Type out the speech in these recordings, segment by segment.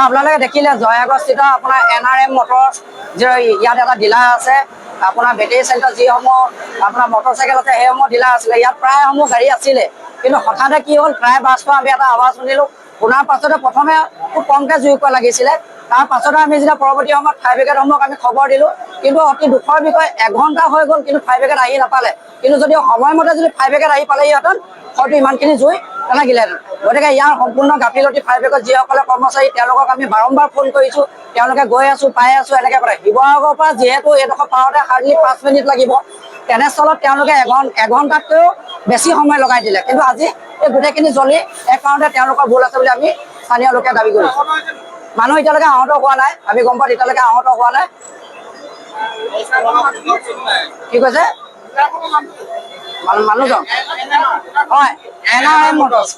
আপোনালোকে দেখিলে জয়াগড়স্থিত আপোনাৰ NRM মটৰ্ছ ইয়াত এটা ডিলাৰ আছে আপোনাৰ বেটেৰী চেণ্টাৰ যিসমূহ আপোনাৰ মটৰচাইকেল আছে সেইসমূহ ডিলাৰ আছিলে ইয়াত প্ৰায়সমূহ গাড়ী আছিলে কিন্তু হঠাতে কি হ'ল প্ৰায় বাছটো আমি এটা আৱাজ শুনিলোঁ শুনাৰ পাছতে প্ৰথমে খুব কমকৈ জুই কোৱা লাগিছিলে তাৰ পাছতে আমি যেতিয়া পৰৱৰ্তী সময়ত ফায়াৰ ব্ৰিগেডসমূহক আমি খবৰ দিলোঁ কিন্তু অতি দুখৰ বিষয় 1 ঘণ্টা হৈ গ'ল কিন্তু ফায়াৰ ব্ৰিগেড আহি নাপালে কিন্তু যদি সময়মতে যদি ফায়াৰ ব্ৰিগেড আহি পালেহিহেঁতেন হয়তো ইমানখিনি জুই নালাগিলেহেঁতেন গতিকে ইয়াৰ সম্পূৰ্ণ গাফিলতি ফায়াৰ ব্ৰিগেড যিসকলে কৰ্মচাৰী তেওঁলোকক আমি বাৰম্বাৰ ফোন কৰিছোঁ তেওঁলোকে গৈ আছোঁ পাই আছোঁ এনেকৈ কৰে শিৱসাগৰৰ পৰা যিহেতু এইডোখৰ পাওঁতে হাৰ্ডলি 5 মিনিট লাগিব তেনেস্থলত তেওঁলোকে এঘণ্টাতকৈও বেছি সময় লগাই দিলে কিন্তু আজি এই গোটেইখিনি জ্বলি এক কাৰণতে তেওঁলোকৰ ভুল আছে বুলি আমি স্থানীয় লোকে দাবী কৰিছোঁ মানুহ এতিয়ালৈকে আহত হোৱা নাই আমি গম পাওঁ এতিয়ালৈকে আহত হোৱা নাই কি কৈছে মানুহজন হয় NRM motors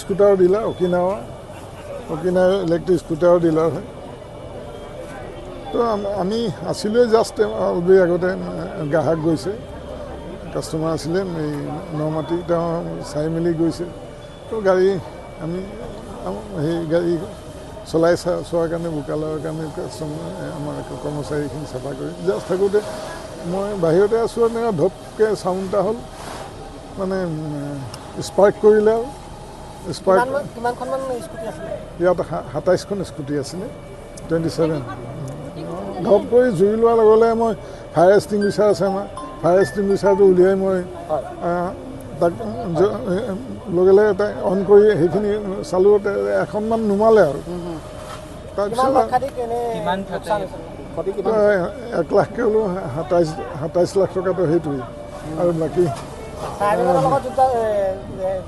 scooter dealer Okinawa electric স্কুটাৰৰ ডিলাৰ হয় তো আমি আছিলোঁ জাষ্ট অলৰেডি আগতে গ্ৰাহক গৈছে কাষ্টমাৰ আছিলে এই নমাটি তেওঁ চাই মেলি গৈছে তো গাড়ী আমি সেই গাড়ী চলাই চোৱাৰ কাৰণে বোকা লোৱাৰ কাৰণে কাষ্টমাৰ আমাৰ কৰ্মচাৰীখিনি চাফা কৰি জাষ্ট থাকোঁতে মই বাহিৰতে আছোঁ এনেকৈ ধপকৈ চাউণ্ড এটা হ'ল মানে স্পাৰ্ক কৰিলে আৰু ইয়াত 27খন স্কুটি আছিলে 27 ধপ কৰি জুই লোৱাৰ লগে লগে মই ফায়াৰ এক্সটিংগুইচাৰ আছে আমাৰ ফায়াৰ এক্সটিংগুইচাৰটো উলিয়াই মই তাক লগে লগে অন কৰি সেইখিনি চালোঁ এখনমান নুমালে আৰু তাৰপিছত 1 লাখকৈ হ'লেও 27 লাখ টকাটো সেইটোৱেই আৰু বাকী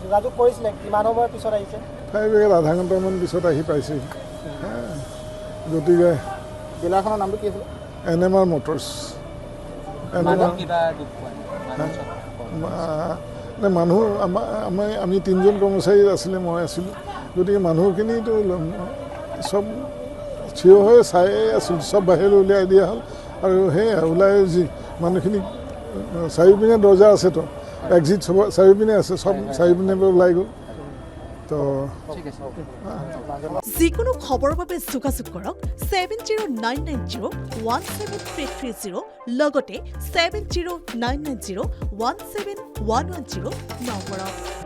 যোগাযোগ কৰিছিলে কিমান সময়ৰ পিছত আহিছে ফায়াৰ ব্ৰিগেড আধা ঘণ্টামান পিছত আহি পাইছেহি গতিকে ডিলাৰখনৰ নামটো কি আছিলে NMR মটৰ্ছ মানুহ আমি 3জন কৰ্মচাৰী আছিলে মই আছিলোঁ গতিকে মানুহখিনিতো চব থিয় হৈ চাই আছিলোঁ চব বাহিৰলৈ উলিয়াই দিয়া হ'ল আৰু সেয়া ওলাই যি মানুহখিনি চাৰিওপিনে দৰ্জা আছেতো এক্সিট চাৰিওপিনে আছে চব চাৰিওপিনে ওলাই গ'ল তো যিকোনো খবৰৰ বাবে যোগাযোগ কৰক 7099017330 লগতে 7099017110 নম্বৰত।